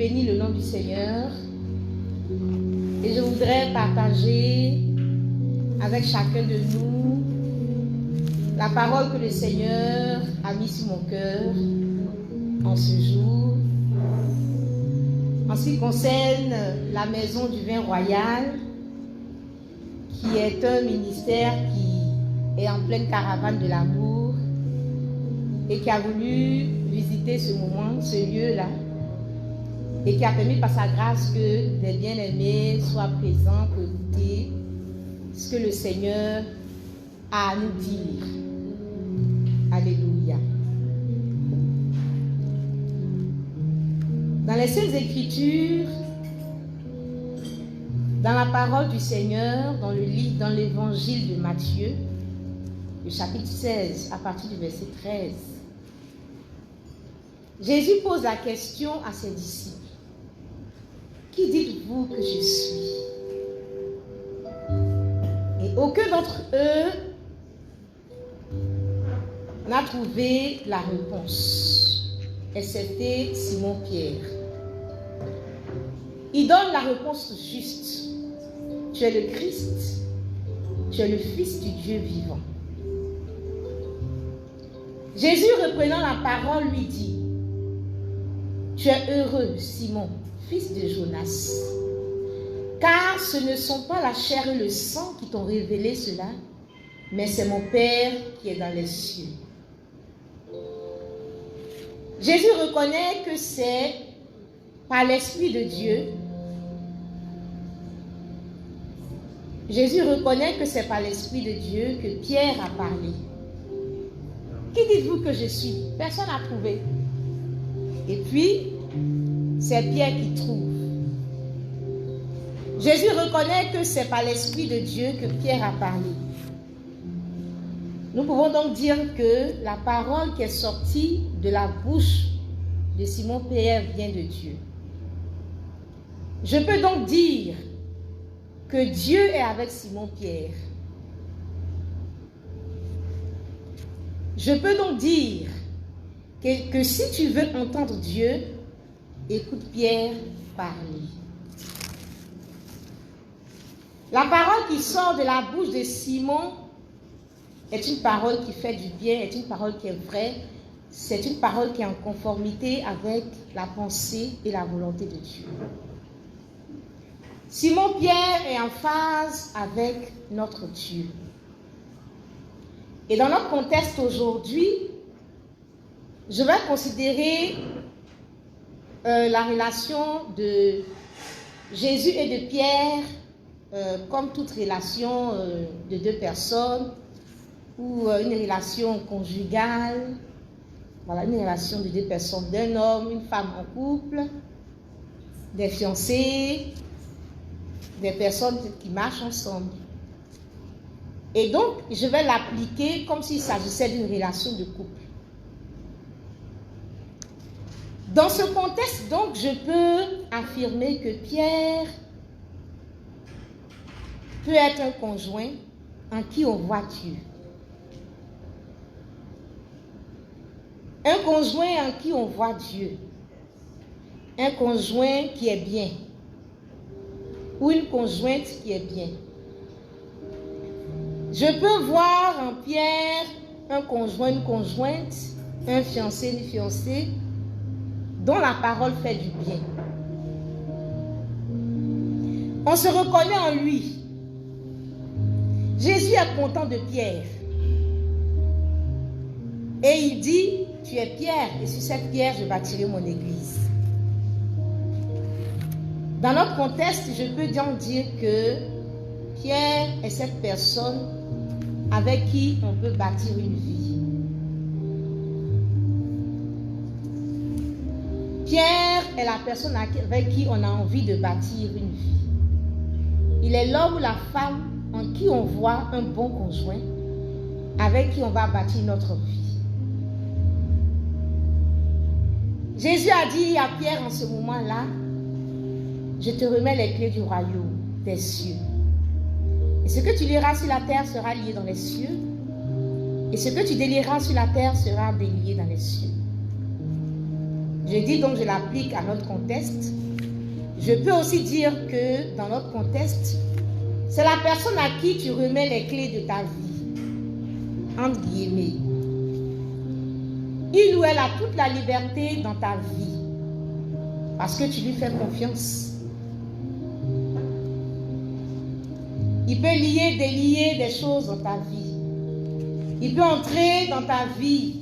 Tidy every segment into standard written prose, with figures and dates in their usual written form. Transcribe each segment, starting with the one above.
bénis le nom du Seigneur et je voudrais partager avec chacun de nous la parole que le Seigneur a mise sur mon cœur en ce jour. En ce qui concerne la maison du vin royal, qui est un ministère qui est en pleine caravane de l'amour et qui a voulu visiter ce moment, ce lieu-là, et qui a permis par sa grâce que des bien-aimés soient présents pour écouter ce que le Seigneur a à nous dire. Alléluia. Dans les Saintes Écritures, dans la parole du Seigneur, dans l'évangile de Matthieu, le chapitre 16, à partir du verset 13, Jésus pose la question à ses disciples. Qui dites-vous que je suis? Et aucun d'entre eux n'a trouvé la réponse, excepté Simon-Pierre. Il donne la réponse juste. Tu es le Christ, tu es le Fils du Dieu vivant. Jésus, reprenant la parole, lui dit, tu es heureux, Simon, fils de Jonas, car ce ne sont pas la chair et le sang qui t'ont révélé cela, mais c'est mon Père qui est dans les cieux. Jésus reconnaît que c'est par l'Esprit de Dieu. Jésus reconnaît que c'est par l'Esprit de Dieu que Pierre a parlé. Qui dites-vous que je suis? Personne n'a trouvé. Et puis, c'est Pierre qui trouve. Jésus reconnaît que c'est par l'Esprit de Dieu que Pierre a parlé. Nous pouvons donc dire que la parole qui est sortie de la bouche de Simon-Pierre vient de Dieu. Je peux donc dire que Dieu est avec Simon-Pierre. Je peux donc dire que si tu veux entendre Dieu, écoute Pierre parler. La parole qui sort de la bouche de Simon est une parole qui fait du bien, est une parole qui est vraie, c'est une parole qui est en conformité avec la pensée et la volonté de Dieu. Simon-Pierre est en phase avec notre Dieu. Et dans notre contexte aujourd'hui, je vais considérer la relation de Jésus et de Pierre comme toute relation de deux personnes ou une relation conjugale, voilà, une relation de deux personnes, d'un homme, une femme en couple, des fiancés, des personnes qui marchent ensemble. Et donc, je vais l'appliquer comme s'il s'agissait d'une relation de couple. Dans ce contexte, donc, je peux affirmer que Pierre peut être un conjoint en qui on voit Dieu. Un conjoint en qui on voit Dieu. Un conjoint qui est bien. Ou une conjointe qui est bien. Je peux voir en Pierre un conjoint, une conjointe, un fiancé, une fiancée, dont la parole fait du bien. On se reconnaît en lui. Jésus est content de Pierre. Et il dit, tu es Pierre, et sur cette pierre, je bâtirai mon église. Dans notre contexte, je peux donc dire que Pierre est cette personne avec qui on peut bâtir une vie. Pierre est la personne avec qui on a envie de bâtir une vie. Il est l'homme ou la femme en qui on voit un bon conjoint, avec qui on va bâtir notre vie. Jésus a dit à Pierre en ce moment-là, je te remets les clés du royaume des cieux. Et ce que tu lieras sur la terre sera lié dans les cieux. Et ce que tu délieras sur la terre sera délié dans les cieux. Je dis donc, je l'applique à notre contexte. Je peux aussi dire que dans notre contexte, c'est la personne à qui tu remets les clés de ta vie. Entre guillemets. Il ou elle a toute la liberté dans ta vie. Parce que tu lui fais confiance. Il peut lier, délier des choses dans ta vie. Il peut entrer dans ta vie.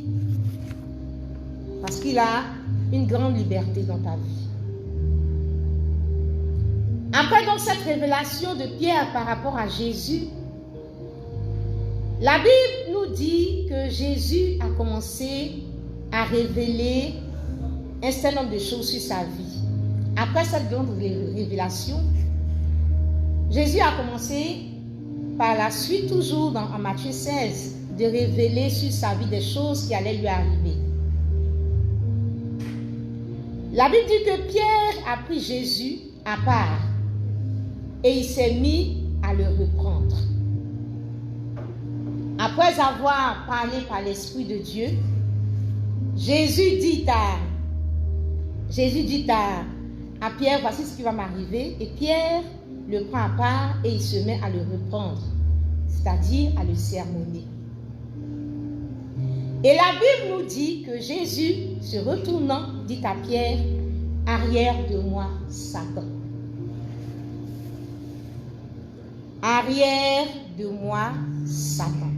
Parce qu'il a une grande liberté dans ta vie. Après donc cette révélation de Pierre par rapport à Jésus, la Bible nous dit que Jésus a commencé à révéler un certain nombre de choses sur sa vie. Après cette grande révélation, Jésus a commencé par la suite, toujours en Matthieu 16, de révéler sur sa vie des choses qui allaient lui arriver. La Bible dit que Pierre a pris Jésus à part et il s'est mis à le reprendre. Après avoir parlé par l'Esprit de Dieu, Jésus dit à Pierre, voici ce qui va m'arriver. Et Pierre le prend à part et il se met à le reprendre, c'est-à-dire à le sermonner. Et la Bible nous dit que Jésus, se retournant, dit à Pierre, arrière de moi, Satan. Arrière de moi, Satan.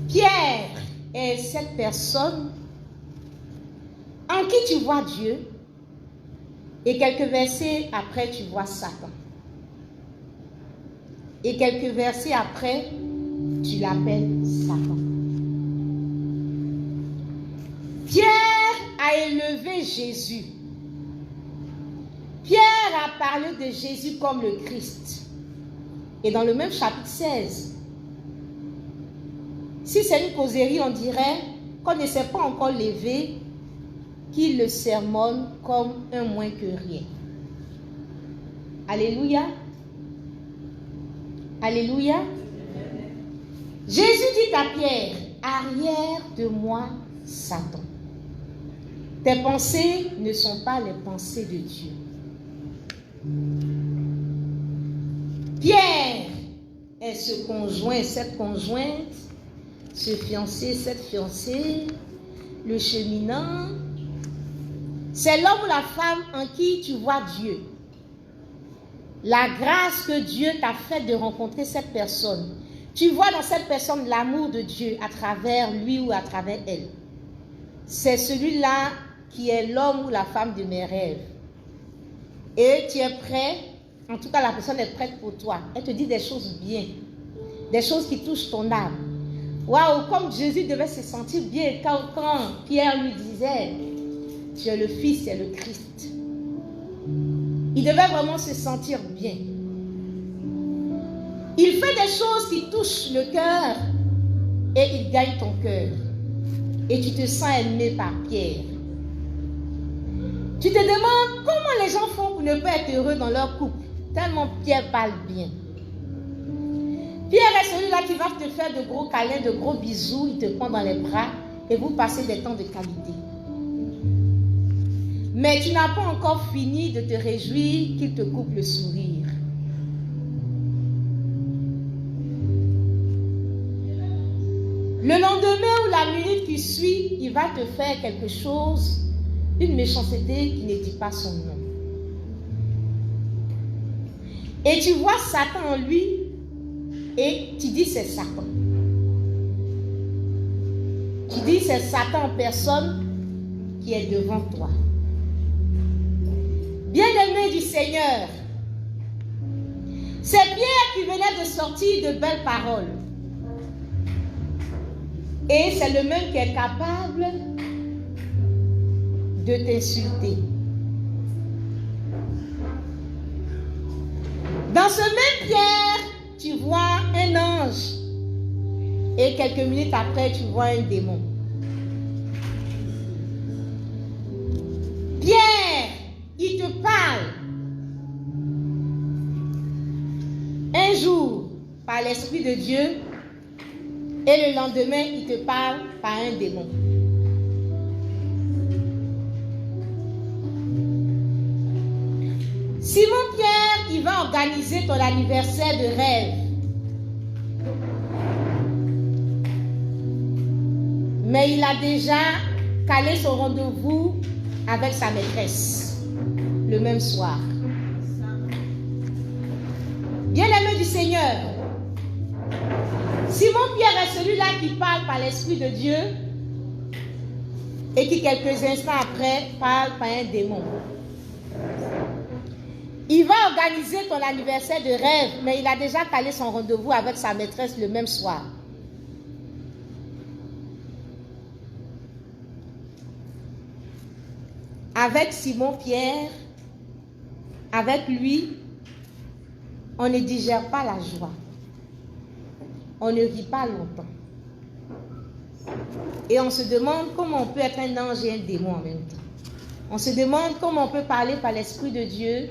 Pierre est cette personne en qui tu vois Dieu et quelques versets après tu vois Satan. Et quelques versets après tu l'appelles Satan. Pierre a élevé Jésus. Pierre a parlé de Jésus comme le Christ. Et dans le même chapitre 16, si c'est une causerie, on dirait qu'on ne s'est pas encore levé, qu'il le sermonne comme un moins que rien. Alléluia. Alléluia. Jésus dit à Pierre, arrière de moi, Satan. Tes pensées ne sont pas les pensées de Dieu. Pierre est ce conjoint, cette conjointe, ce fiancé, cette fiancée, le cheminant. C'est l'homme ou la femme en qui tu vois Dieu. La grâce que Dieu t'a faite de rencontrer cette personne. Tu vois dans cette personne l'amour de Dieu à travers lui ou à travers elle. C'est celui-là qui est l'homme ou la femme de mes rêves. Et tu es prêt, en tout cas la personne est prête pour toi. Elle te dit des choses bien, des choses qui touchent ton âme. Waouh, comme Jésus devait se sentir bien quand Pierre lui disait, tu es le Fils, tu es le Christ. Il devait vraiment se sentir bien. Il fait des choses qui touchent le cœur et il gagne ton cœur. Et tu te sens aimé par Pierre. Tu te demandes comment les gens font pour ne pas être heureux dans leur couple. Tellement Pierre parle bien. Pierre est celui-là qui va te faire de gros câlins, de gros bisous. Il te prend dans les bras et vous passez des temps de qualité. Mais tu n'as pas encore fini de te réjouir qu'il te coupe le sourire. Le lendemain ou la minute qui suit, il va te faire quelque chose, une méchanceté qui ne dit pas son nom. Et tu vois Satan en lui et tu dis c'est Satan. Tu dis c'est Satan en personne qui est devant toi. Bien-aimé du Seigneur, c'est Pierre qui venait de sortir de belles paroles. Et c'est le même qui est capable de t'insulter. Dans ce même Pierre, tu vois un ange. Et quelques minutes après, tu vois un démon. Pierre, il te parle. Un jour, par l'Esprit de Dieu. Et le lendemain, il te parle par un démon. va organiser ton anniversaire de rêve. Mais il a déjà calé son rendez-vous avec sa maîtresse le même soir. Bien-aimé du Seigneur, Simon-Pierre est celui-là qui parle par l'Esprit de Dieu et qui quelques instants après parle par un démon. Il va organiser ton anniversaire de rêve, mais il a déjà calé son rendez-vous avec sa maîtresse le même soir. Avec Simon-Pierre, avec lui, on ne digère pas la joie. On ne rit pas longtemps. Et on se demande comment on peut être un ange et un démon en même temps. On se demande comment on peut parler par l'Esprit de Dieu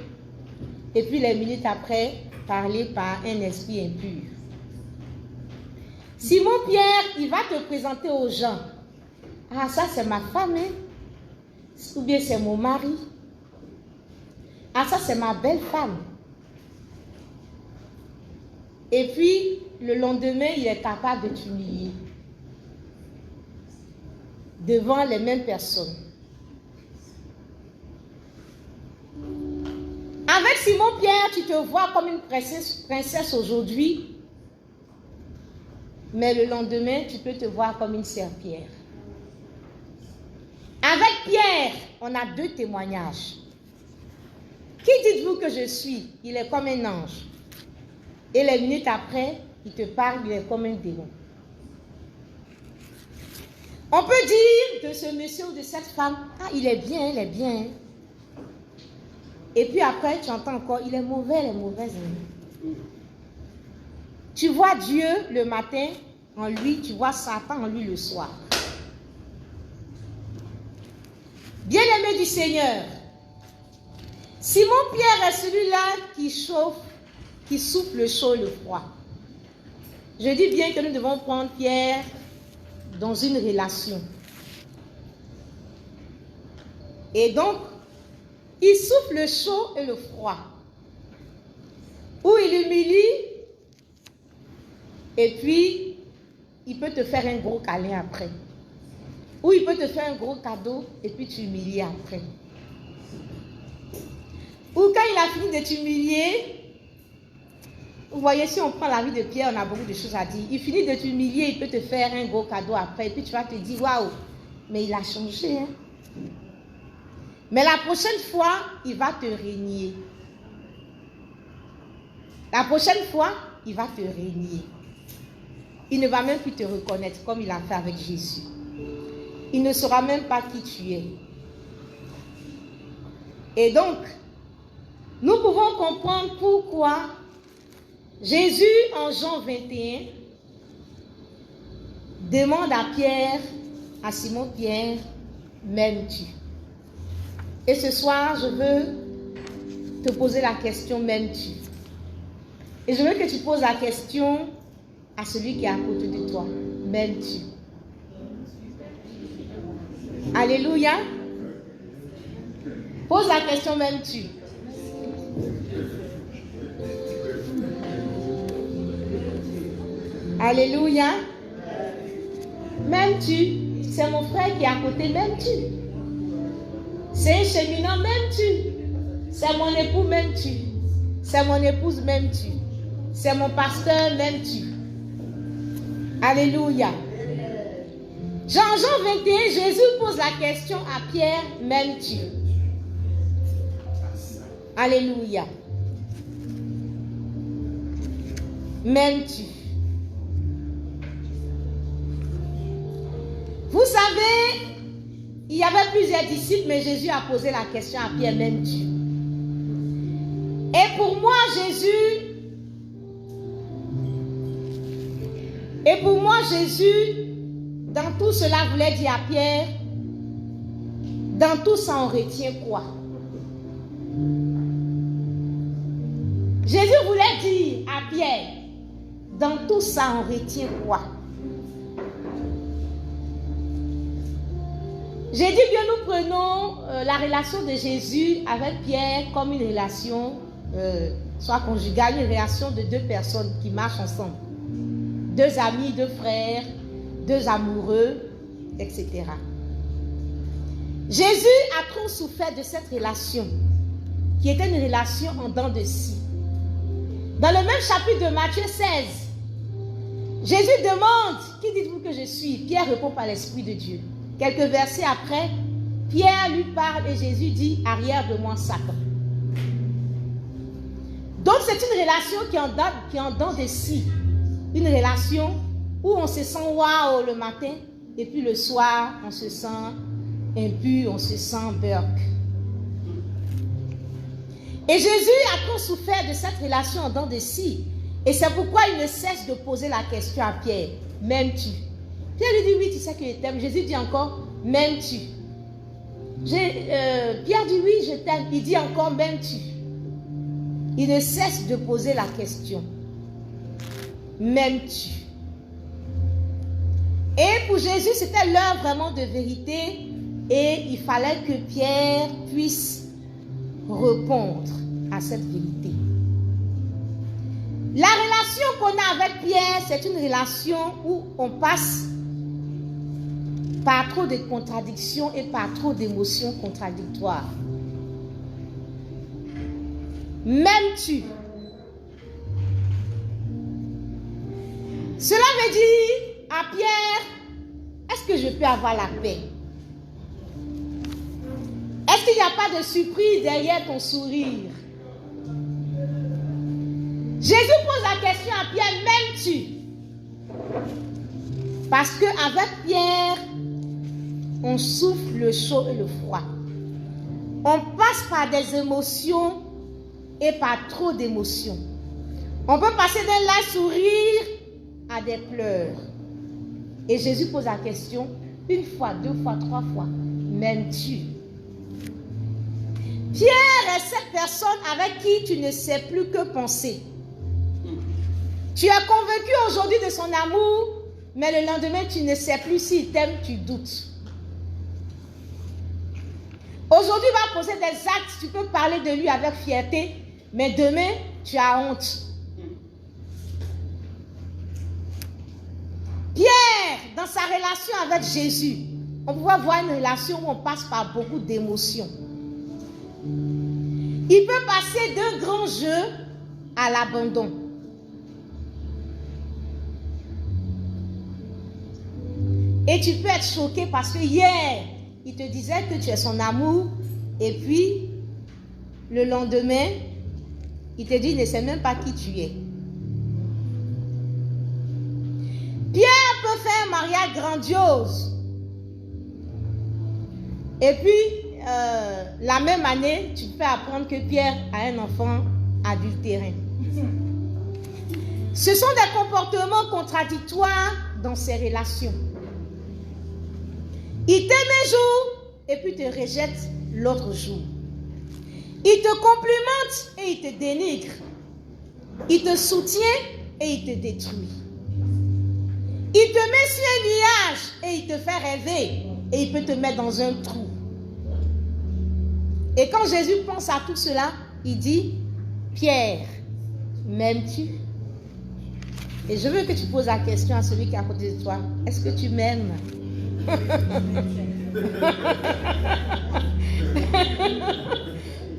et puis les minutes après, parler par un esprit impur. Simon-Pierre, il va te présenter aux gens. Ah, ça c'est ma femme, hein? Ou bien c'est mon mari. Ah, ça c'est ma belle femme. Et puis, le lendemain, il est capable de t'humilier devant les mêmes personnes. Avec Simon-Pierre, tu te vois comme une princesse aujourd'hui, mais le lendemain, tu peux te voir comme une serpillère. Avec Pierre, on a deux témoignages. Qui dites-vous que je suis? Il est comme un ange. Et les minutes après, il te parle, il est comme un démon. On peut dire de ce monsieur ou de cette femme, ah, il est bien, elle est bien. Et puis après, tu entends encore, il est mauvais, elle est mauvaise. Tu vois Dieu le matin en lui, tu vois Satan en lui le soir. Bien-aimé du Seigneur, Simon-Pierre est celui-là qui chauffe, qui souffle le chaud et le froid. Je dis bien que nous devons prendre Pierre dans une relation. Et donc, il souffle le chaud et le froid. Ou il humilie, et puis, il peut te faire un gros câlin après. Ou il peut te faire un gros cadeau, et puis tu humilies après. Ou quand il a fini de t'humilier, vous voyez, si on prend la vie de Pierre, on a beaucoup de choses à dire. Il finit de t'humilier, il peut te faire un gros cadeau après, et puis tu vas te dire, waouh, mais il a changé. Hein? Mais la prochaine fois, il va te régner. La prochaine fois, il va te régner. Il ne va même plus te reconnaître comme il a fait avec Jésus. Il ne saura même pas qui tu es. Et donc, nous pouvons comprendre pourquoi Jésus, en Jean 21, demande à Pierre, à Simon-Pierre, m'aimes-tu? Et ce soir, je veux te poser la question, m'aimes-tu? Et je veux que tu poses la question à celui qui est à côté de toi, m'aimes-tu? Alléluia. Pose la question, m'aimes-tu? Alléluia. M'aimes-tu? C'est mon frère qui est à côté, m'aimes-tu? C'est un cheminot, m'aimes-tu? C'est mon époux, m'aimes-tu? C'est mon épouse, m'aimes-tu? C'est mon pasteur, m'aimes-tu? Alléluia. Jean 21, Jésus pose la question à Pierre, m'aimes-tu? Alléluia. M'aimes-tu? Vous savez, il y avait plusieurs disciples, mais Jésus a posé la question à Pierre, m'aimes-tu? Et pour moi, Jésus, dans tout cela, voulait dire à Pierre, dans tout ça, on retient quoi? Jésus voulait dire à Pierre, dans tout ça, on retient quoi? J'ai dit que nous prenons la relation de Jésus avec Pierre comme une relation soit conjugale, une relation de deux personnes qui marchent ensemble. Deux amis, deux frères, deux amoureux, etc. Jésus a trop souffert de cette relation, qui était une relation en dents de scie. Dans le même chapitre de Matthieu 16, Jésus demande, qui dites-vous que je suis? Pierre répond par l'Esprit de Dieu. Quelques versets après, Pierre lui parle et Jésus dit, arrière de moi Satan. Donc c'est une relation qui est en dents de scie. Une relation où on se sent waouh le matin et puis le soir on se sent impur, on se sent burk. Et Jésus a trop souffert de cette relation en dents de scie. Et c'est pourquoi il ne cesse de poser la question à Pierre, m'aimes-tu? Pierre lui dit, oui, tu sais que je t'aime. Jésus dit encore, m'aimes-tu? Pierre dit, oui, je t'aime. Il dit encore, m'aimes-tu? Il ne cesse de poser la question, m'aimes-tu? Et pour Jésus, c'était l'heure vraiment de vérité et il fallait que Pierre puisse répondre à cette vérité. La relation qu'on a avec Pierre, c'est une relation où on passe par trop de contradictions et par trop d'émotions contradictoires. M'aimes-tu? Cela veut dire à Pierre, est-ce que je peux avoir la paix? Est-ce qu'il n'y a pas de surprise derrière ton sourire? Jésus pose la question à Pierre, m'aimes-tu? Parce qu'avec Pierre, on souffle le chaud et le froid. On passe par des émotions et par trop d'émotions. On peut passer d'un large sourire à des pleurs. Et Jésus pose la question, une fois, deux fois, trois fois, m'aimes-tu? Pierre est cette personne avec qui tu ne sais plus que penser. Tu es convaincu aujourd'hui de son amour, mais le lendemain, tu ne sais plus s'il t'aime, tu doutes. Aujourd'hui, il va poser des actes, tu peux parler de lui avec fierté, mais demain, tu as honte. Pierre, dans sa relation avec Jésus, on peut voir une relation où on passe par beaucoup d'émotions. Il peut passer d'un grand jeu à l'abandon. Et tu peux être choqué parce que hier, il te disait que tu es son amour. Et puis, le lendemain, il te dit, il ne sait même pas qui tu es. Pierre peut faire un mariage grandiose. Et puis, la même année, tu peux apprendre que Pierre a un enfant adultéré. Ce sont des comportements contradictoires dans ses relations. Il t'aime un jour et puis te rejette l'autre jour. Il te complimente et il te dénigre. Il te soutient et il te détruit. Il te met sur un nuage et il te fait rêver et il peut te mettre dans un trou. Et quand Jésus pense à tout cela, il dit, Pierre, m'aimes-tu? Et je veux que tu poses la question à celui qui est à côté de toi. Est-ce que tu m'aimes?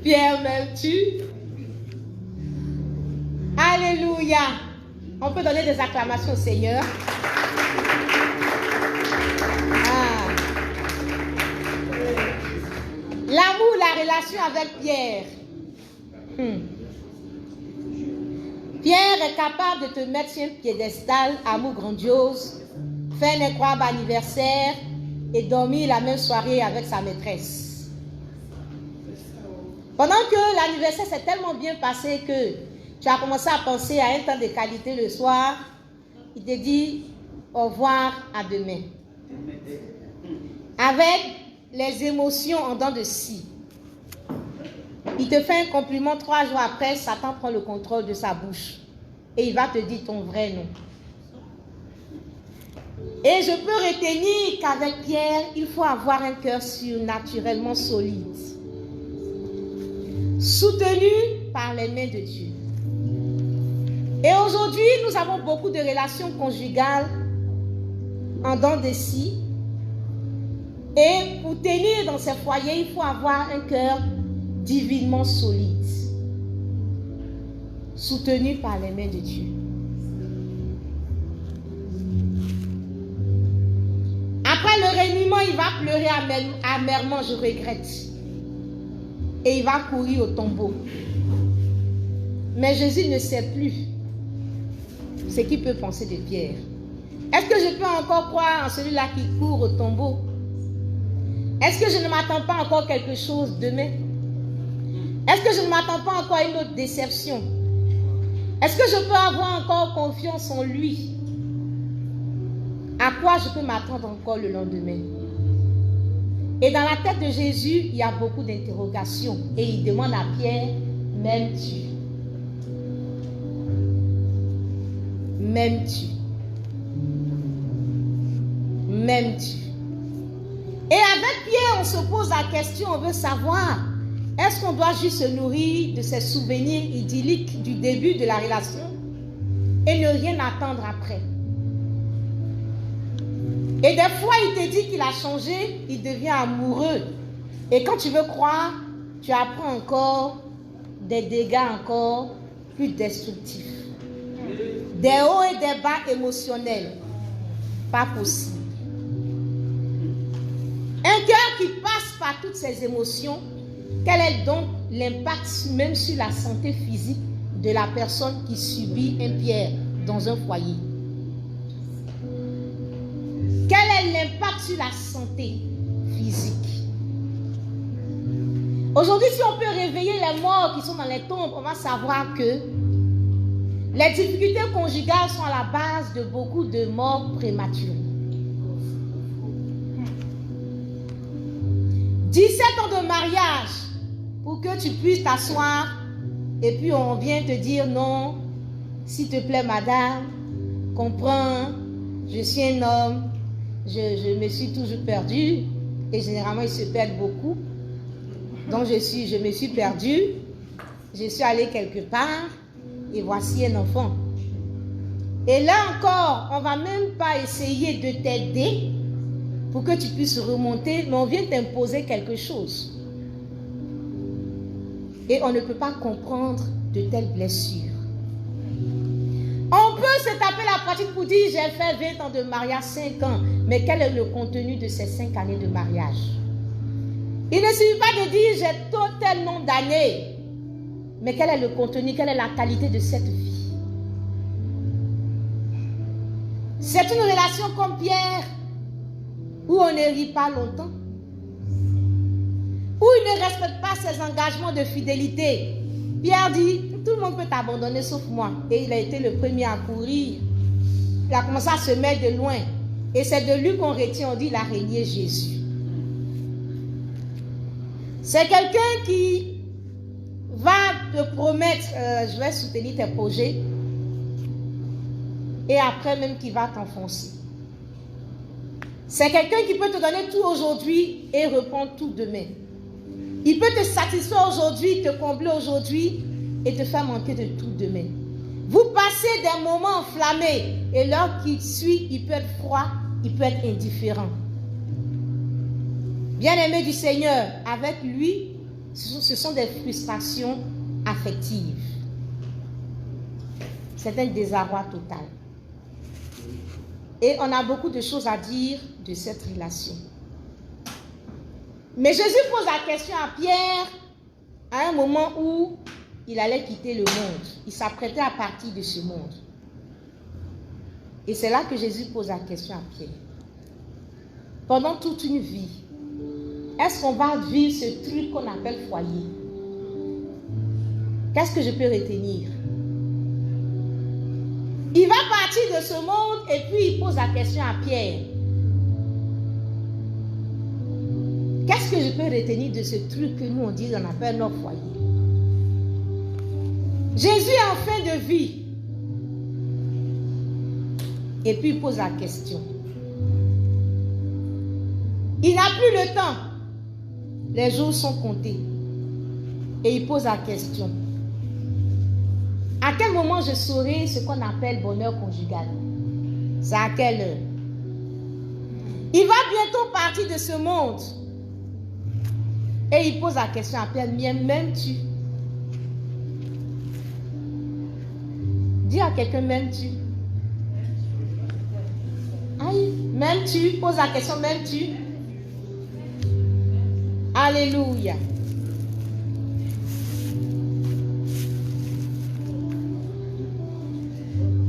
Pierre, m'aimes-tu? Alléluia. On peut donner des acclamations au Seigneur. L'amour, la relation avec Pierre. Pierre est capable de te mettre sur un piédestal, amour grandiose, faire un incroyable anniversaire et dormir la même soirée avec sa maîtresse. Pendant que l'anniversaire s'est tellement bien passé que tu as commencé à penser à un temps de qualité le soir, il te dit au revoir, à demain. Avec les émotions en dents de scie. Il te fait un compliment 3 jours après, Satan prend le contrôle de sa bouche. Et il va te dire ton vrai nom. Et je peux retenir qu'avec Pierre, il faut avoir un cœur surnaturellement solide. Soutenu par les mains de Dieu. Et aujourd'hui, nous avons beaucoup de relations conjugales en dents de scie. Et pour tenir dans ces foyers, il faut avoir un cœur divinement solide, soutenu par les mains de Dieu. Après le reniement, il va pleurer amèrement, je regrette. Et il va courir au tombeau. Mais Jésus ne sait plus ce qu'il peut penser de Pierre. Est-ce que je peux encore croire en celui-là qui court au tombeau? Est-ce que je ne m'attends pas encore quelque chose demain? Est-ce que je ne m'attends pas encore à une autre déception? Est-ce que je peux avoir encore confiance en lui? À quoi je peux m'attendre encore le lendemain? Et dans la tête de Jésus, il y a beaucoup d'interrogations. Et il demande à Pierre, m'aimes-tu? M'aimes-tu? M'aimes-tu? Et avec Pierre, on se pose la question, on veut savoir, est-ce qu'on doit juste se nourrir de ces souvenirs idylliques du début de la relation et ne rien attendre après? Et des fois, il te dit qu'il a changé, il devient amoureux. Et quand tu veux croire, tu apprends encore des dégâts encore plus destructifs. Des hauts et des bas émotionnels. Pas possible. Un cœur qui passe par toutes ces émotions, quel est donc l'impact même sur la santé physique de la personne qui subit un Pierre dans un foyer? Quel est l'impact sur la santé physique? Aujourd'hui, si on peut réveiller les morts qui sont dans les tombes, on va savoir que les difficultés conjugales sont à la base de beaucoup de morts prématurées. 17 ans de mariage pour que tu puisses t'asseoir et puis on vient te dire non, s'il te plaît madame, comprends, je suis un homme, je me suis toujours perdue et généralement ils se perdent beaucoup. Donc je me suis perdue, je suis allée quelque part et voici un enfant. Et là encore, on ne va même pas essayer de t'aider pour que tu puisses remonter, mais on vient t'imposer quelque chose. Et on ne peut pas comprendre de telles blessures. On peut se taper la pratique pour dire j'ai fait 20 ans de mariage, 5 ans, mais quel est le contenu de ces 5 années de mariage? Il ne suffit pas de dire j'ai tel nombre d'années, mais quel est le contenu, quelle est la qualité de cette vie? C'est une relation comme Pierre, où on ne rit pas longtemps, où il ne respecte pas ses engagements de fidélité. Pierre dit, tout le monde peut t'abandonner sauf moi. Et il a été le premier à courir. Il a commencé à se mettre de loin. Et c'est de lui qu'on retient, on dit, il a régné Jésus. C'est quelqu'un qui va te promettre, je vais soutenir tes projets, et après même qui va t'enfoncer. C'est quelqu'un qui peut te donner tout aujourd'hui et reprendre tout demain. Il peut te satisfaire aujourd'hui, te combler aujourd'hui et te faire manquer de tout demain. Vous passez des moments enflammés et l'heure qui suit, il peut être froid, il peut être indifférent. Bien-aimé du Seigneur, avec lui, ce sont des frustrations affectives. C'est un désarroi total. Et on a beaucoup de choses à dire de cette relation. Mais Jésus pose la question à Pierre à un moment où il allait quitter le monde. Il s'apprêtait à partir de ce monde. Et c'est là que Jésus pose la question à Pierre. Pendant toute une vie, est-ce qu'on va vivre ce truc qu'on appelle foyer? Qu'est-ce que je peux retenir? Il va partir de ce monde et puis il pose la question à Pierre. Qu'est-ce que je peux retenir de ce truc que nous on dit, on appelle notre foyer? Jésus est en fin de vie. Et puis il pose la question. Il n'a plus le temps. Les jours sont comptés. Et il pose la question. À quel moment je saurai ce qu'on appelle bonheur conjugal? C'est à quelle heure? Il va bientôt partir de ce monde. Et il pose la question à Pierre, m'aimes-tu? Dis à quelqu'un, m'aimes-tu? Aïe, m'aimes-tu? Pose la question, m'aimes-tu? Alléluia.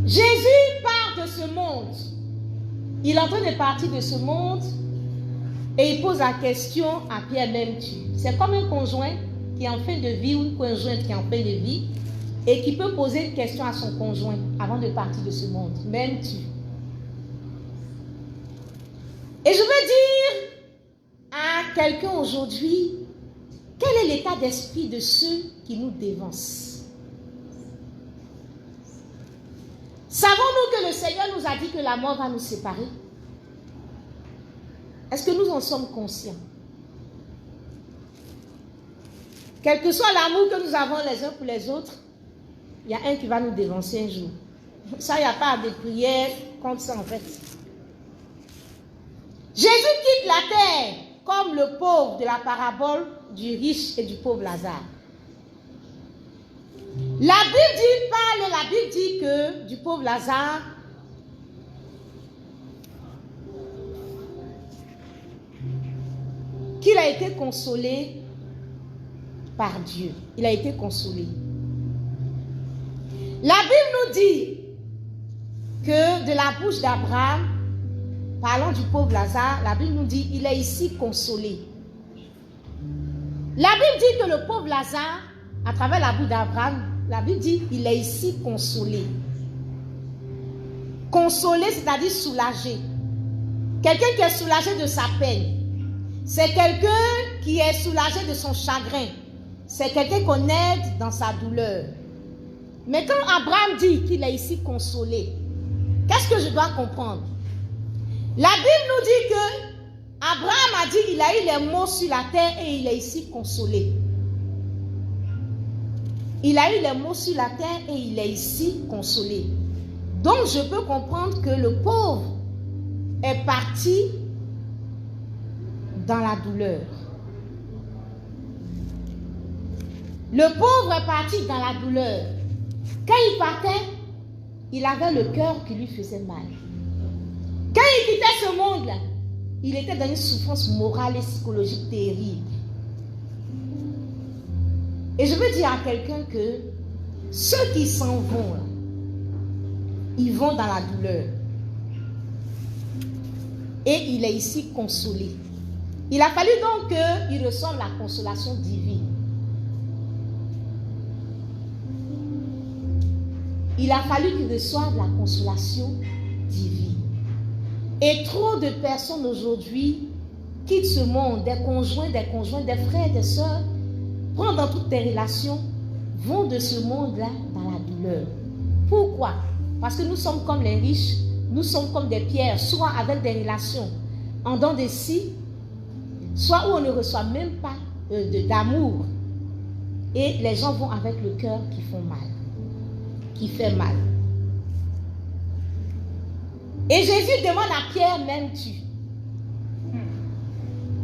Jésus part de ce monde. Il est en train de partir de ce monde et il pose la question à Pierre, m'aimes-tu? C'est comme un conjoint qui est en fin de vie ou une conjointe qui est en fin de vie et qui peut poser une question à son conjoint avant de partir de ce monde. M'aimes-tu? Et je veux dire à quelqu'un aujourd'hui, quel est l'état d'esprit de ceux qui nous dévancent? Savons-nous que le Seigneur nous a dit que la mort va nous séparer? Est-ce que nous en sommes conscients? Quel que soit l'amour que nous avons les uns pour les autres, il y a un qui va nous dévancer un jour. Ça, il n'y a pas de prière contre ça en fait. Jésus quitte la terre comme le pauvre de la parabole du riche et du pauvre Lazare. La Bible dit que du pauvre Lazare, qu'il a été consolé par Dieu. Il a été consolé. La Bible nous dit que de la bouche d'Abraham, parlant du pauvre Lazare, la Bible nous dit il est ici consolé. La Bible dit que le pauvre Lazare, à travers la bouche d'Abraham, la Bible dit il est ici consolé. Consolé, c'est-à-dire soulagé. Quelqu'un qui est soulagé de sa peine. C'est quelqu'un qui est soulagé de son chagrin. C'est quelqu'un qu'on aide dans sa douleur. Mais quand Abraham dit qu'il est ici consolé, qu'est-ce que je dois comprendre? La Bible nous dit que Abraham a dit qu'il a eu les maux sur la terre et il est ici consolé. Il a eu les maux sur la terre et il est ici consolé. Donc je peux comprendre que le pauvre est parti dans la douleur. Le pauvre est parti dans la douleur. Quand il partait, il avait le cœur qui lui faisait mal. Quand il quittait ce monde-là, il était dans une souffrance morale et psychologique terrible. Et je veux dire à quelqu'un que ceux qui s'en vont, là, ils vont dans la douleur. Et il est ici consolé. Il a fallu donc qu'il reçoive la consolation divine. Il a fallu qu'il reçoive la consolation divine. Et trop de personnes aujourd'hui quittent ce monde, des conjoints, des frères, des sœurs, prennent dans toutes tes relations, vont de ce monde-là dans la douleur. Pourquoi? Parce que nous sommes comme les riches, nous sommes comme des pierres, soit avec des relations en dents de scie, soit où on ne reçoit même pas d'amour. Et les gens vont avec le cœur qui font mal, qui fait mal. Et Jésus demande à Pierre, m'aimes-tu?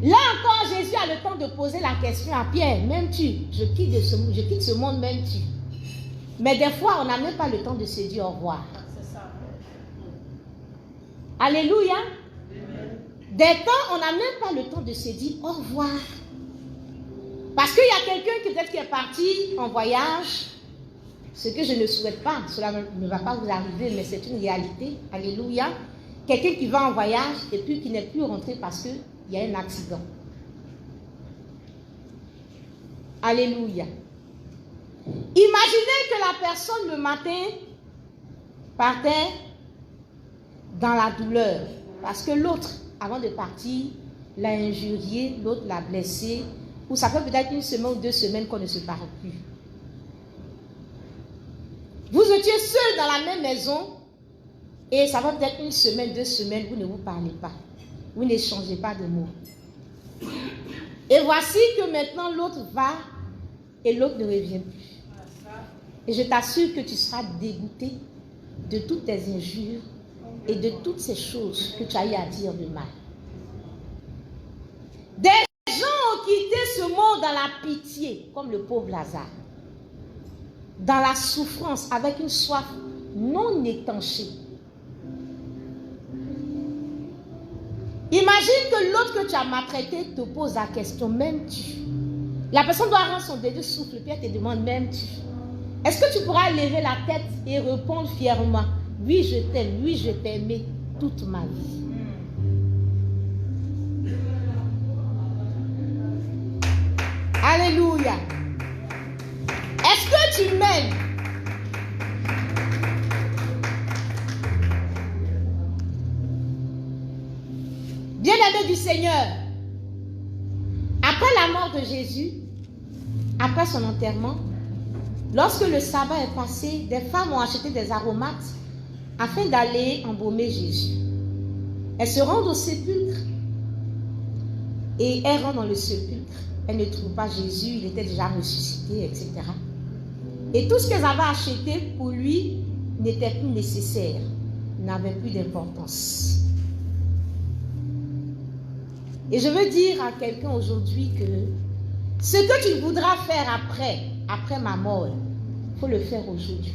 Là encore, Jésus a le temps de poser la question à Pierre, m'aimes-tu? Je quitte ce monde, m'aimes-tu? Mais des fois, on n'a même pas le temps de se dire au revoir. Alléluia. Des temps, on n'a même pas le temps de se dire au revoir. Parce qu'il y a quelqu'un qui peut-être qui est parti en voyage, ce que je ne souhaite pas, cela ne va pas vous arriver, mais c'est une réalité. Alléluia. Quelqu'un qui va en voyage et puis qui n'est plus rentré parce qu'il y a un accident. Alléluia. Imaginez que la personne le matin partait dans la douleur parce que l'autre, avant de partir, l'a injurié, l'autre l'a blessé, ou ça fait peut-être une semaine ou 2 semaines qu'on ne se parle plus. Vous étiez seul dans la même maison et ça va peut-être 1 semaine, 2 semaines, vous ne vous parlez pas. Vous n'échangez pas de mots. Et voici que maintenant l'autre va et l'autre ne revient plus. Et je t'assure que tu seras dégoûté de toutes tes injures et de toutes ces choses que tu as eu à dire de mal. Des gens ont quitté ce monde dans la pitié, comme le pauvre Lazare. Dans la souffrance, avec une soif non étanchée. Imagine que l'autre que tu as maltraité te pose la question, m'aimes-tu? La personne doit rendre son dernier souffle, puis elle te demande, m'aimes-tu? Est-ce que tu pourras lever la tête et répondre fièrement, oui je t'aime, oui je t'ai aimé toute ma vie? Alléluia. Est-ce que tu m'aimes? Bien-aimé du Seigneur, après la mort de Jésus, après son enterrement, lorsque le sabbat est passé, des femmes ont acheté des aromates afin d'aller embaumer Jésus. Elles se rendent au sépulcre et elles rentrent dans le sépulcre. Elles ne trouvent pas Jésus, il était déjà ressuscité, etc. Et tout ce qu'elles avaient acheté pour lui n'était plus nécessaire, n'avait plus d'importance. Et je veux dire à quelqu'un aujourd'hui que ce que tu voudras faire après ma mort, il faut le faire aujourd'hui.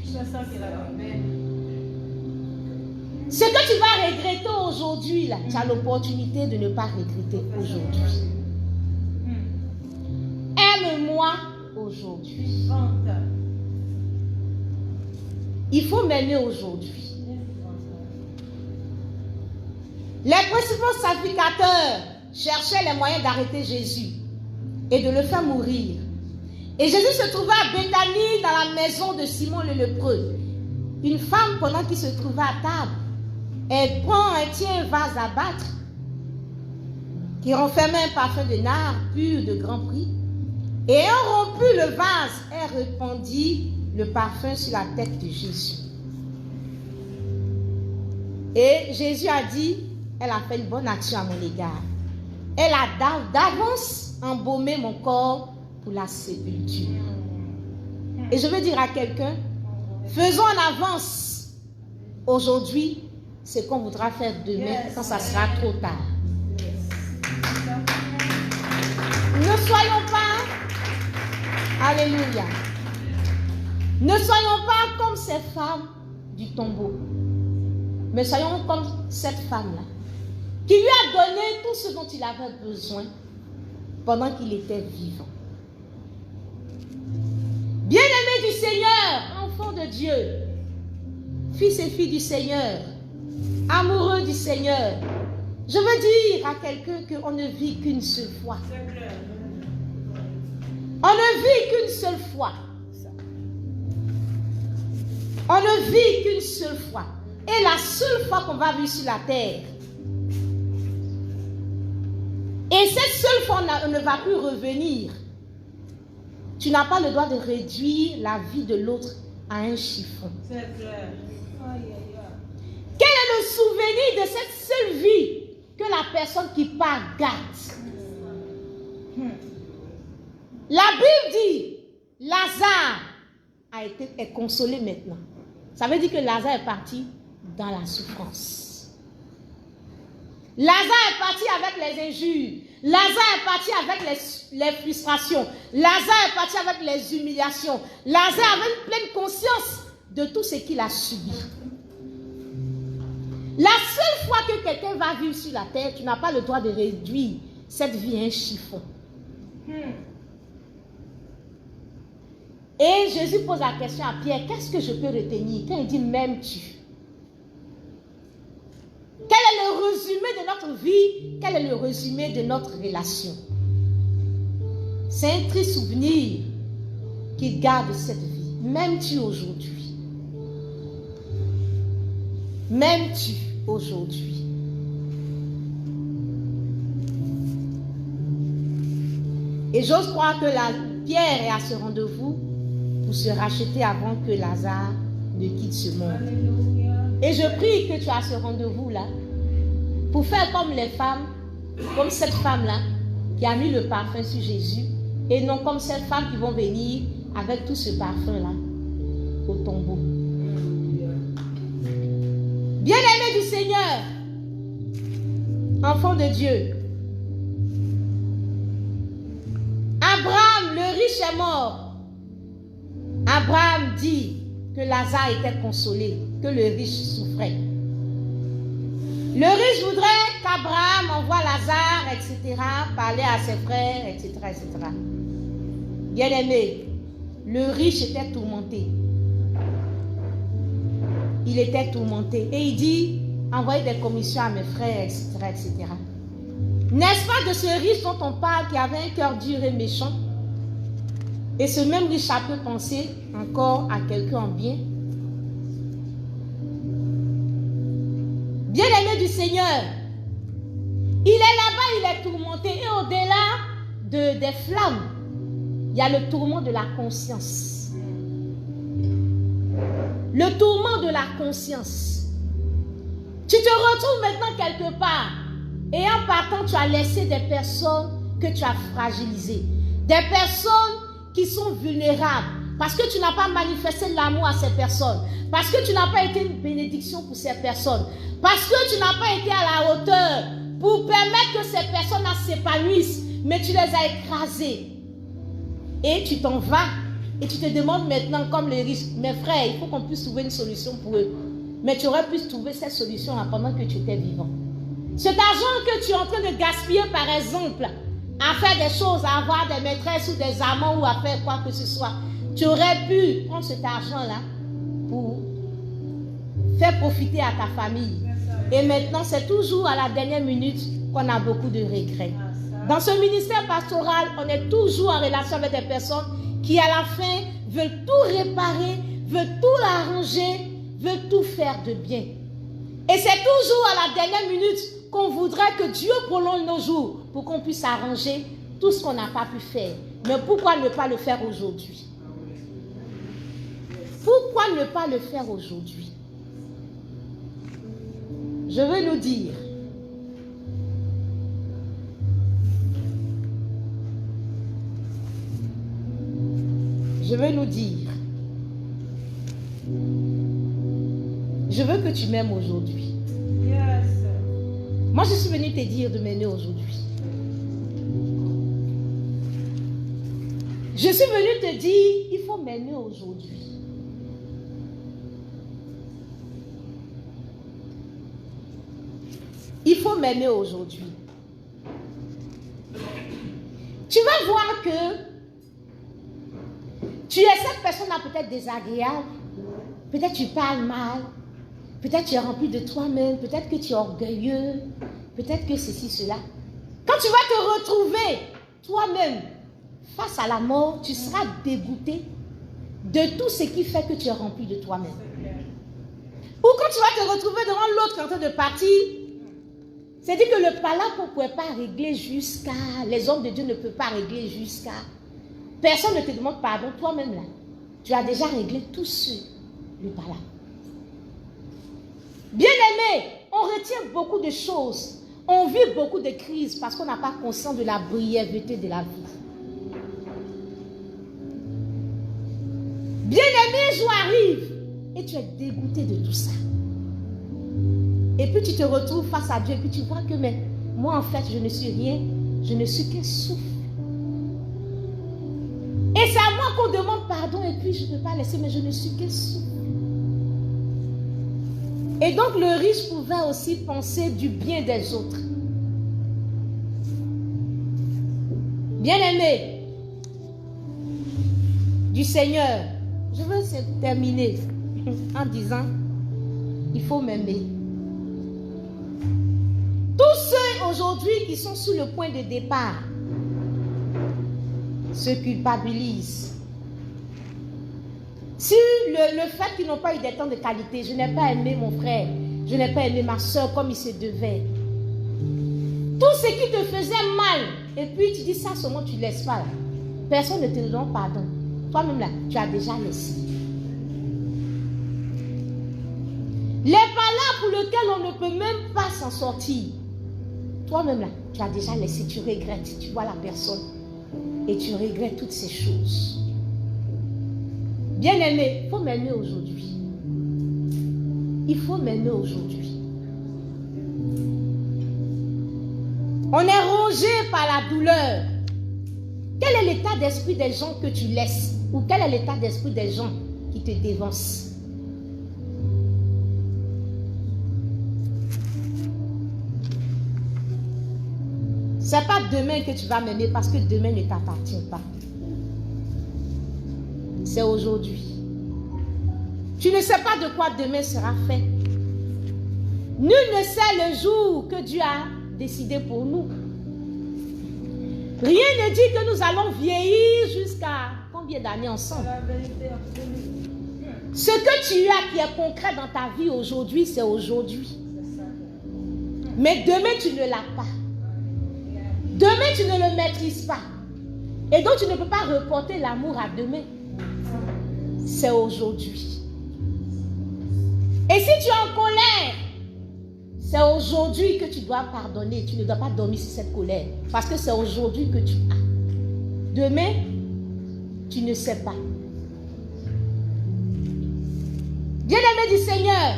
Ce que tu vas regretter aujourd'hui, là, tu as l'opportunité de ne pas regretter aujourd'hui. Aime-moi aujourd'hui. Il faut m'aimer aujourd'hui. Les principaux sacrificateurs cherchaient les moyens d'arrêter Jésus et de le faire mourir. Et Jésus se trouvait à Béthanie, dans la maison de Simon le lépreux. Une femme, pendant qu'il se trouvait à table, elle prend un vase à battre qui renfermait un parfum de nard pur de grand prix. Et ayant rompu le vase, elle répandit le parfum sur la tête de Jésus. Et Jésus a dit, elle a fait une bonne action à mon égard. Elle a d'avance embaumé mon corps pour la sépulture. Et je veux dire à quelqu'un, faisons en avance aujourd'hui ce qu'on voudra faire demain quand ça sera trop tard. Ne soyons pas, alléluia, ne soyons pas comme ces femmes du tombeau, mais soyons comme cette femme-là, qui lui a donné tout ce dont il avait besoin pendant qu'il était vivant. Bien-aimé du Seigneur, enfant de Dieu, fils et filles du Seigneur, amoureux du Seigneur, je veux dire à quelqu'un qu'on ne vit qu'une seule fois. On ne vit qu'une seule fois. On ne vit qu'une seule fois. Et la seule fois qu'on va vivre sur la terre. Et cette seule fois, on ne va plus revenir. Tu n'as pas le droit de réduire la vie de l'autre à un chiffon. C'est clair. Quel est le souvenir de cette seule vie que la personne qui part garde? La Bible dit, Lazare est consolé maintenant. Ça veut dire que Lazare est parti dans la souffrance. Lazare est parti avec les injures. Lazare est parti avec les frustrations. Lazare est parti avec les humiliations. Lazare avait une pleine conscience de tout ce qu'il a subi. La seule fois que quelqu'un va vivre sur la terre, tu n'as pas le droit de réduire cette vie à un chiffon. Et Jésus pose la question à Pierre, qu'est-ce que je peux retenir? Quand il dit, m'aimes-tu? Quel est le résumé de notre vie? Quel est le résumé de notre relation? C'est un triste souvenir qui garde cette vie. M'aimes-tu aujourd'hui? M'aimes-tu aujourd'hui? Et j'ose croire que Pierre est à ce rendez-vous pour se racheter avant que Lazare ne quitte ce monde. Alléluia. Et je prie que tu as ce rendez-vous-là pour faire comme les femmes, comme cette femme-là qui a mis le parfum sur Jésus, et non comme cette femme qui vont venir avec tout ce parfum-là au tombeau. Bien-aimé du Seigneur, enfant de Dieu, Abraham, le riche, est mort. Abraham dit que Lazare était consolé, que le riche souffrait. Le riche voudrait qu'Abraham envoie Lazare, etc., parler à ses frères, etc., etc. Bien-aimé, le riche était tourmenté. Il était tourmenté. Et il dit, envoyez des commissions à mes frères, etc., etc. N'est-ce pas de ce riche dont on parle qui avait un cœur dur et méchant? Et ce même riche a pu penser encore à quelqu'un en bien. Bien-aimé du Seigneur, il est là-bas, il est tourmenté. Et au-delà des flammes, il y a le tourment de la conscience. Le tourment de la conscience. Tu te retrouves maintenant quelque part. Et en partant, tu as laissé des personnes que tu as fragilisées. Des personnes qui sont vulnérables. Parce que tu n'as pas manifesté l'amour à ces personnes. Parce que tu n'as pas été une bénédiction pour ces personnes. Parce que tu n'as pas été à la hauteur pour permettre que ces personnes-là s'épanouissent. Mais tu les as écrasées. Et tu t'en vas. Et tu te demandes maintenant, comme les riches, mes frères, il faut qu'on puisse trouver une solution pour eux. Mais tu aurais pu trouver cette solution pendant que tu étais vivant. Cet argent que tu es en train de gaspiller, par exemple, à faire des choses, à avoir des maîtresses ou des amants ou à faire quoi que ce soit, tu aurais pu prendre cet argent-là pour faire profiter à ta famille. Et maintenant, c'est toujours à la dernière minute qu'on a beaucoup de regrets. Dans ce ministère pastoral, on est toujours en relation avec des personnes qui, à la fin, veulent tout réparer, veulent tout arranger, veulent tout faire de bien. Et c'est toujours à la dernière minute qu'on voudrait que Dieu prolonge nos jours pour qu'on puisse arranger tout ce qu'on n'a pas pu faire. Mais pourquoi ne pas le faire aujourd'hui? Pourquoi ne pas le faire aujourd'hui? Je veux nous dire, je veux que tu m'aimes aujourd'hui. Yes. Moi, je suis venue te dire de m'aimer aujourd'hui. Je suis venue te dire, il faut m'aimer aujourd'hui. Il faut m'aimer aujourd'hui. Tu vas voir que tu es cette personne-là peut-être désagréable. Peut-être tu parles mal. Peut-être tu es rempli de toi-même. Peut-être que tu es orgueilleux. Peut-être que ceci, cela. Quand tu vas te retrouver toi-même face à la mort, tu seras dégoûté de tout ce qui fait que tu es rempli de toi-même. Ou quand tu vas te retrouver devant l'autre en train de partir, c'est-à-dire que le palabre on ne pouvait pas régler jusqu'à... Les hommes de Dieu ne peuvent pas régler jusqu'à... Personne ne te demande pardon, toi-même là. Tu as déjà réglé tout le palabre. Bien-aimé, on retient beaucoup de choses. On vit beaucoup de crises parce qu'on n'a pas conscience de la brièveté de la vie. Bien-aimé, jour arrive et tu es dégoûté de tout ça. Et puis tu te retrouves face à Dieu et puis tu vois que mais moi en fait je ne suis rien, je ne suis qu'un souffle. Et c'est à moi qu'on demande pardon et puis je ne peux pas laisser, mais je ne suis qu'un souffle. Et donc le riche pouvait aussi penser du bien des autres. Bien-aimé du Seigneur, je veux terminer en disant, il faut m'aimer. Tous ceux aujourd'hui qui sont sur le point de départ se culpabilisent. Si le fait qu'ils n'ont pas eu des temps de qualité, je n'ai pas aimé mon frère, je n'ai pas aimé ma soeur comme il se devait. Tout ce qui te faisait mal, et puis tu dis ça seulement, tu ne laisses pas. Personne ne te donne pardon. Toi-même là, tu as déjà laissé. Les palabres pour lesquelles on ne peut même pas s'en sortir. Toi-même là, tu as déjà laissé, tu regrettes, tu vois la personne et tu regrettes toutes ces choses. Bien-aimé, il faut m'aimer aujourd'hui. Il faut m'aimer aujourd'hui. On est rongé par la douleur. Quel est l'état d'esprit des gens que tu laisses? Ou quel est l'état d'esprit des gens qui te dévancent? Ce n'est pas demain que tu vas m'aimer parce que demain ne t'appartient pas. C'est aujourd'hui. Tu ne sais pas de quoi demain sera fait. Nul ne sait le jour que Dieu a décidé pour nous. Rien ne dit que nous allons vieillir jusqu'à combien d'années ensemble. Ce que tu as qui est concret dans ta vie aujourd'hui, c'est aujourd'hui. Mais demain, tu ne l'as pas. Demain, tu ne le maîtrises pas. Et donc, tu ne peux pas reporter l'amour à demain. C'est aujourd'hui. Et si tu es en colère, c'est aujourd'hui que tu dois pardonner. Tu ne dois pas dormir sur cette colère. Parce que c'est aujourd'hui que tu as. Demain, tu ne sais pas. Bien-aimé du Seigneur,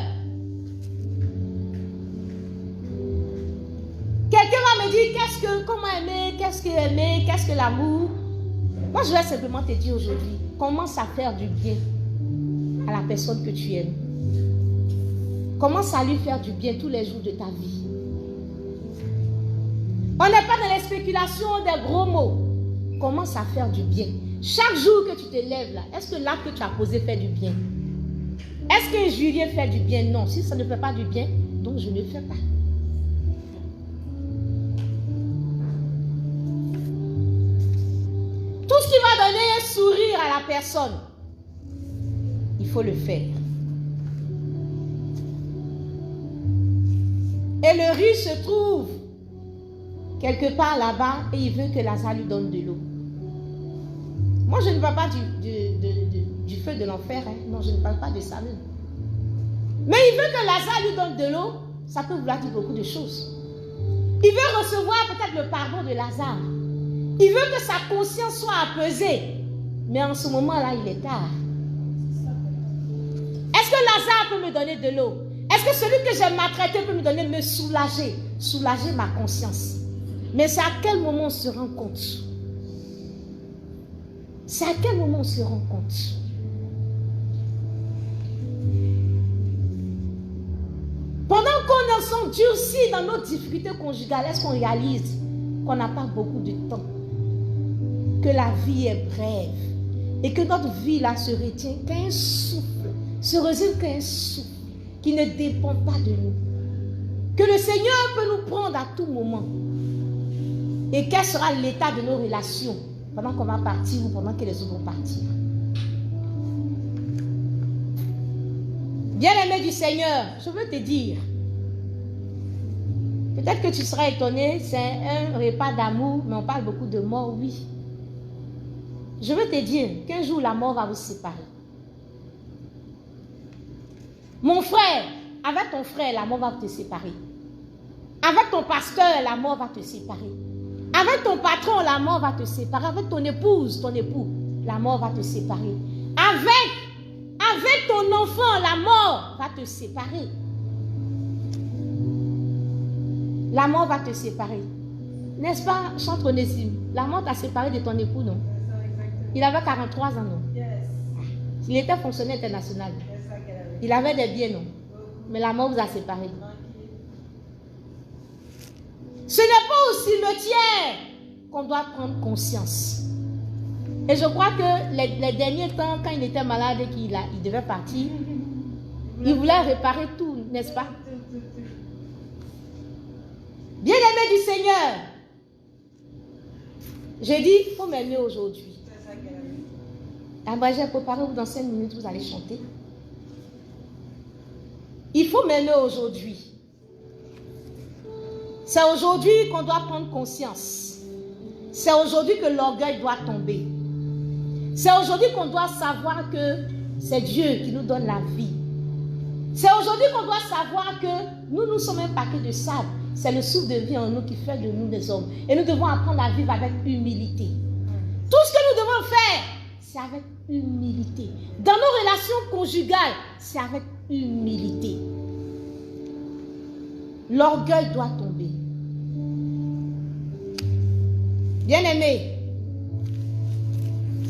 quelqu'un va me dire comment aimer, qu'est-ce que l'amour. Moi, je vais simplement te dire aujourd'hui, commence à faire du bien à la personne que tu aimes. Commence à lui faire du bien tous les jours de ta vie. On n'est pas dans les spéculations des gros mots. Commence à faire du bien. Chaque jour que tu te lèves là, est-ce que l'acte que tu as posé fait du bien? Est-ce qu'injurier fait du bien? Non. Si ça ne fait pas du bien, donc je ne le fais pas. Tout ce qui va donner un sourire à la personne, il faut le faire. Et le riche se trouve quelque part là-bas et il veut que Lazare lui donne de l'eau. Moi, je ne parle pas du feu de l'enfer. Hein. Non, je ne parle pas de ça même. Mais il veut que Lazare lui donne de l'eau. Ça peut vouloir dire beaucoup de choses. Il veut recevoir peut-être le pardon de Lazare. Il veut que sa conscience soit apaisée. Mais en ce moment-là, il est tard. Est-ce que Lazare peut me donner de l'eau? Est-ce que celui que j'ai maltraité peut me soulager? Soulager ma conscience. Mais c'est à quel moment on se rend compte? C'est à quel moment on se rend compte? Pendant qu'on s'endurcit dans nos difficultés conjugales, est-ce qu'on réalise qu'on n'a pas beaucoup de temps? Que la vie est brève et que notre vie là se retient qu'un souffle, se résume qu'un souffle qui ne dépend pas de nous. Que le Seigneur peut nous prendre à tout moment. Et quel sera l'état de nos relations pendant qu'on va partir ou pendant que les autres vont partir. Bien-aimé du Seigneur, je veux te dire, peut-être que tu seras étonné, c'est un repas d'amour, mais on parle beaucoup de mort, oui. Je veux te dire qu'un jour la mort va vous séparer. Mon frère, avec ton frère, la mort va te séparer. Avec ton pasteur, la mort va te séparer. Avec ton patron, la mort va te séparer. Avec ton épouse, ton époux, la mort va te séparer. Avec ton enfant, la mort va te séparer. La mort va te séparer. N'est-ce pas, Chantre Onésime? La mort t'a séparé de ton époux, non? Il avait 43 ans, non? Il était fonctionnaire international. Il avait des biens, non? Mais la mort vous a séparés. Ce n'est pas au cimetière qu'on doit prendre conscience. Et je crois que les derniers temps, quand il était malade et qu'il devait partir, il voulait réparer tout, n'est-ce pas? Bien-aimé du Seigneur, j'ai dit, il faut m'aimer aujourd'hui. J'ai préparé, dans 5 minutes, vous allez chanter. Il faut m'aimer aujourd'hui. C'est aujourd'hui qu'on doit prendre conscience. C'est aujourd'hui que l'orgueil doit tomber. C'est aujourd'hui qu'on doit savoir que c'est Dieu qui nous donne la vie. C'est aujourd'hui qu'on doit savoir que nous sommes un paquet de sable. C'est le souffle de vie en nous qui fait de nous des hommes. Et nous devons apprendre à vivre avec humilité. Tout ce que nous devons faire, c'est avec humilité. Dans nos relations conjugales, c'est avec humilité. L'orgueil doit tomber. Bien-aimé,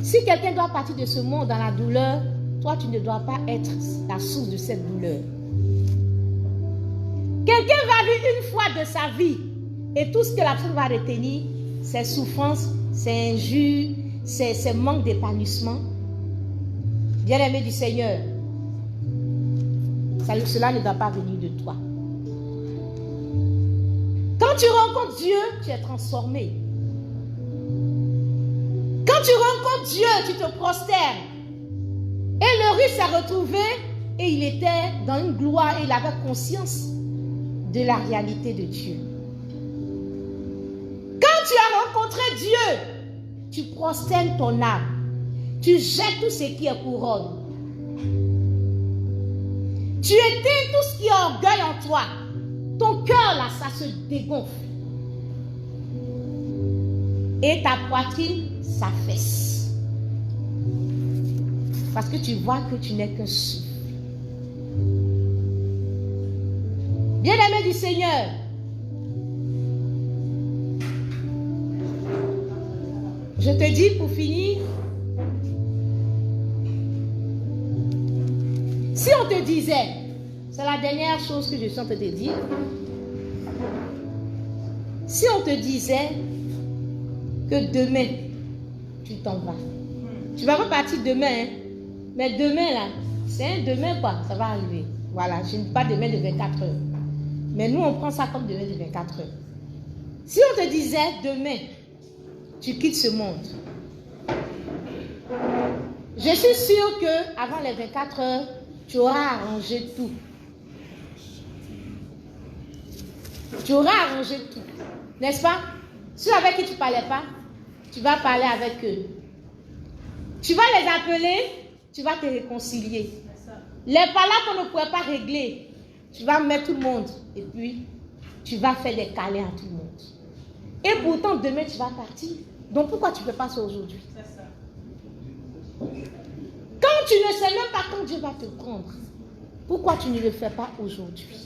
si quelqu'un doit partir de ce monde dans la douleur, toi, tu ne dois pas être la source de cette douleur. Quelqu'un va vivre une fois de sa vie et tout ce que la personne va retenir, c'est souffrance, c'est injure, c'est manque d'épanouissement. Bien-aimé du Seigneur, cela ne doit pas venir de toi. Quand tu rencontres Dieu, tu es transformé. Quand tu rencontres Dieu, tu te prosternes. Et le riche s'est retrouvé et il était dans une gloire et il avait conscience de la réalité de Dieu. Quand tu as rencontré Dieu, tu prosternes ton âme. Tu jettes tout ce qui est couronne. Tu éteins tout ce qui est orgueil en toi. Ton cœur là, ça se dégonfle. Et ta poitrine s'affaisse. Parce que tu vois que tu n'es qu'un souffle. Bien-aimé du Seigneur, je te dis pour finir, si on te disait, c'est la dernière chose que je suis en train de te dire, si on te disait que demain, tu t'en vas, tu vas pas partir demain, hein? Mais demain là, c'est un demain quoi, ça va arriver. Voilà, je ne dis pas demain de 24 heures. Mais nous, on prend ça comme demain de 24 heures. Si on te disait demain, tu quittes ce monde, je suis sûre qu'avant les 24 heures, tu auras arrangé tout. Tu auras arrangé tout. N'est-ce pas? Ceux avec qui tu ne parlais pas, tu vas parler avec eux. Tu vas les appeler, tu vas te réconcilier. Les palabres qu'on ne pourrait pas régler, tu vas mettre tout le monde et puis tu vas faire des câlins à tout le monde. Et pourtant, demain, tu vas partir. Donc, pourquoi tu ne fais pas ça aujourd'hui? Quand tu ne sais même pas quand Dieu va te prendre, pourquoi tu ne le fais pas aujourd'hui?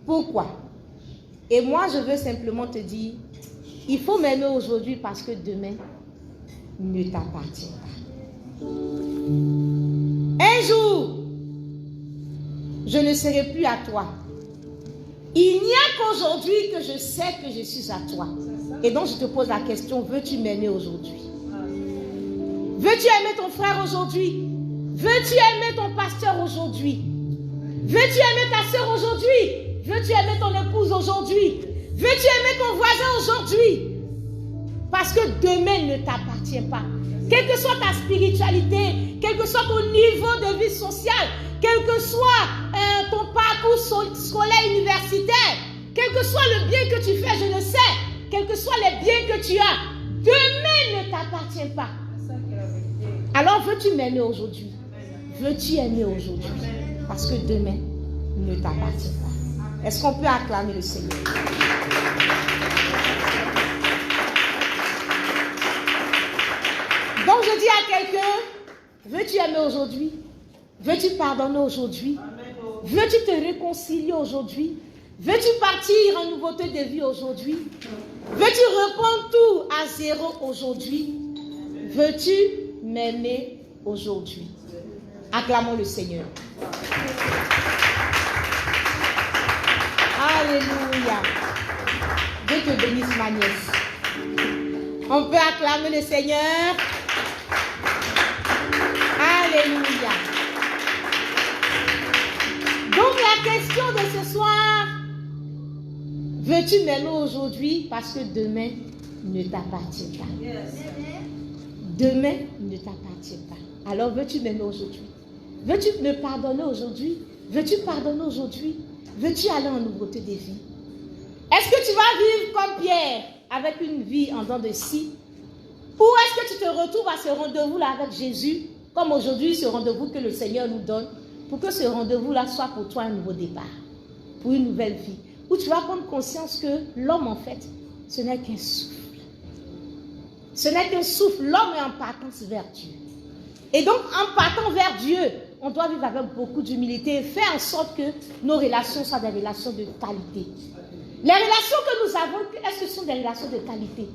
Pourquoi? Et moi, je veux simplement te dire, il faut m'aimer aujourd'hui parce que demain ne t'appartient pas. Un jour, je ne serai plus à toi. Il n'y a qu'aujourd'hui que je sais que je suis à toi. Et donc je te pose la question, veux-tu m'aimer aujourd'hui? Veux-tu aimer ton frère aujourd'hui? Veux-tu aimer ton pasteur aujourd'hui? Veux-tu aimer ta soeur aujourd'hui? Veux-tu aimer ton épouse aujourd'hui? Veux-tu aimer ton voisin aujourd'hui? Parce que demain ne t'appartient pas. Quelle que soit ta spiritualité, quel que soit ton niveau de vie sociale, quel que soit ton parcours scolaire universitaire, quel que soit le bien que tu fais, je le sais, quels que soient les biens que tu as, demain ne t'appartient pas. Alors veux-tu m'aimer aujourd'hui? Veux-tu aimer aujourd'hui? Parce que demain ne t'appartient pas. Est-ce qu'on peut acclamer le Seigneur? Donc je dis à quelqu'un, veux-tu aimer aujourd'hui? Veux-tu pardonner aujourd'hui? Veux-tu te réconcilier aujourd'hui? Veux-tu partir en nouveauté de vie aujourd'hui? Veux-tu reprendre tout à zéro aujourd'hui? Veux-tu m'aimer aujourd'hui? Acclamons le Seigneur. Alléluia. Dieu te bénisse, ma nièce. On peut acclamer le Seigneur. Alléluia. Donc la question de ce soir, veux-tu m'aimer aujourd'hui parce que demain ne t'appartient pas? Demain ne t'appartient pas. Alors veux-tu m'aimer aujourd'hui? Veux-tu me pardonner aujourd'hui? Veux-tu pardonner aujourd'hui? Veux-tu aller en nouveauté de vie? Est-ce que tu vas vivre comme Pierre avec une vie en dents de scie? Ou est-ce que tu te retrouves à ce rendez-vous-là avec Jésus, comme aujourd'hui ce rendez-vous que le Seigneur nous donne, pour que ce rendez-vous-là soit pour toi un nouveau départ, pour une nouvelle vie, où tu vas prendre conscience que l'homme en fait, ce n'est qu'un souffle. Ce n'est qu'un souffle. L'homme est en partance vers Dieu. Et donc, en partant vers Dieu, on doit vivre avec beaucoup d'humilité et faire en sorte que nos relations soient des relations de qualité. Les relations que nous avons, est-ce que ce sont des relations de qualité?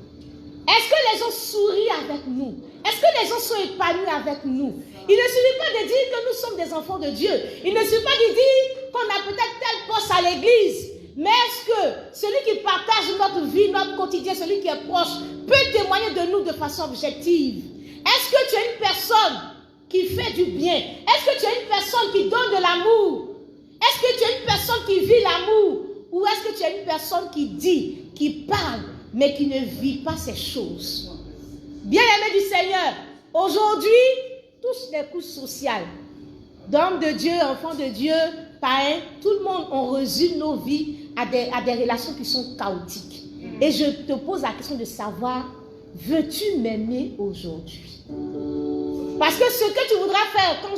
Est-ce que les gens sourient avec nous? Est-ce que les gens sont épanouis avec nous? Il ne suffit pas de dire que nous sommes des enfants de Dieu. Il ne suffit pas de dire qu'on a peut-être tel poste à l'église. Mais est-ce que celui qui partage notre vie, notre quotidien, celui qui est proche, peut témoigner de nous de façon objective? Est-ce que tu es une personne qui fait du bien? Est-ce que tu es une personne qui donne de l'amour? Est-ce que tu es une personne qui vit l'amour? Ou est-ce que tu es une personne qui dit, qui parle, mais qui ne vit pas ces choses? Bien-aimés du Seigneur, aujourd'hui, tous les couches sociales, d'hommes de Dieu, enfants de Dieu, païens, tout le monde, on résume nos vies à des relations qui sont chaotiques. Et je te pose la question de savoir, veux-tu m'aimer aujourd'hui? Parce que ce que tu voudras faire quand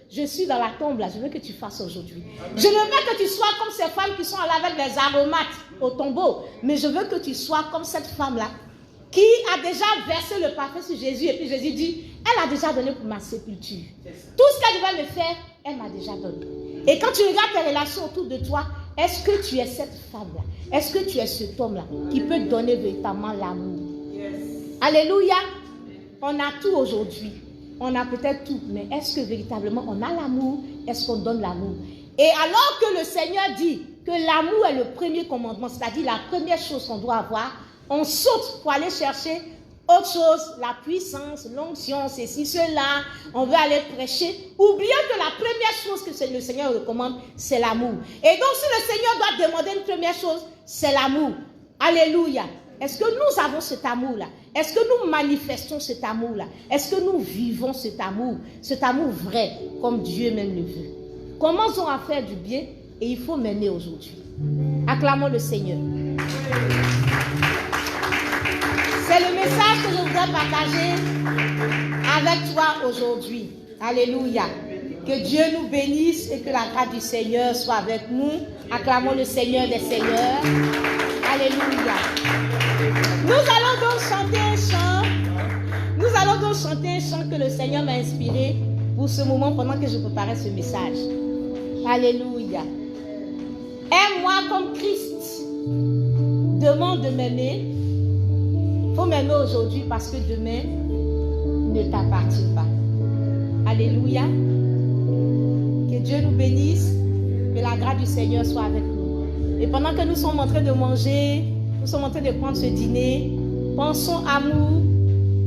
je suis dans la tombe, là, je veux que tu fasses aujourd'hui. Je ne veux pas que tu sois comme ces femmes qui sont là avec les aromates au tombeau, mais je veux que tu sois comme cette femme-là qui a déjà versé le parfum sur Jésus. Et puis Jésus dit, elle a déjà donné pour ma sépulture. Tout ce qu'elle devait me faire, elle m'a déjà donné. Et quand tu regardes tes relations autour de toi, est-ce que tu es cette femme-là? Est-ce que tu es cet homme-là qui peut donner véritablement l'amour? Alléluia. On a tout aujourd'hui. On a peut-être tout, mais est-ce que véritablement on a l'amour? Est-ce qu'on donne l'amour? Et alors que le Seigneur dit que l'amour est le premier commandement, c'est-à-dire la première chose qu'on doit avoir, on saute pour aller chercher autre chose, la puissance, l'onction, ceci, cela, on veut aller prêcher, oubliant que la première chose que le Seigneur recommande, c'est l'amour. Et donc si le Seigneur doit demander une première chose, c'est l'amour. Alléluia. Est-ce que nous avons cet amour-là? Est-ce que nous manifestons cet amour-là? Est-ce que nous vivons cet amour vrai, comme Dieu même le veut? Commençons à faire du bien et il faut m'aimer aujourd'hui. Acclamons le Seigneur. C'est le message que je voudrais partager avec toi aujourd'hui. Alléluia. Que Dieu nous bénisse et que la grâce du Seigneur soit avec nous. Acclamons le Seigneur des Seigneurs. Alléluia. Nous allons donc chanter un chant. Nous allons donc chanter un chant que le Seigneur m'a inspiré pour ce moment pendant que je préparais ce message. Alléluia. Aime-moi comme Christ demande de m'aimer. Il faut m'aimer aujourd'hui parce que demain ne t'appartient pas. Alléluia. Que Dieu nous bénisse. Que la grâce du Seigneur soit avec nous. Et pendant que nous sommes en train de manger, nous sommes en train de prendre ce dîner, pensons amour,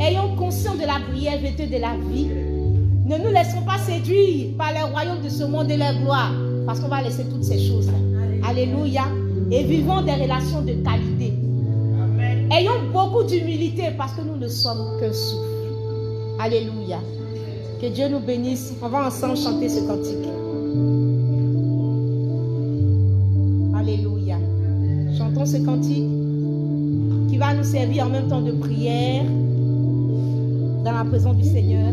ayons conscience de la brièveté de la vie. Ne nous laissons pas séduire par les royaumes de ce monde et leur gloire, parce qu'on va laisser toutes ces choses-là. Alléluia. Et vivons des relations de qualité. Amen. Ayons beaucoup d'humilité parce que nous ne sommes qu'un souffle. Alléluia. Que Dieu nous bénisse. On va ensemble chanter ce cantique. Alléluia. Chantons ce cantique qui va nous servir en même temps de prière dans la présence du Seigneur.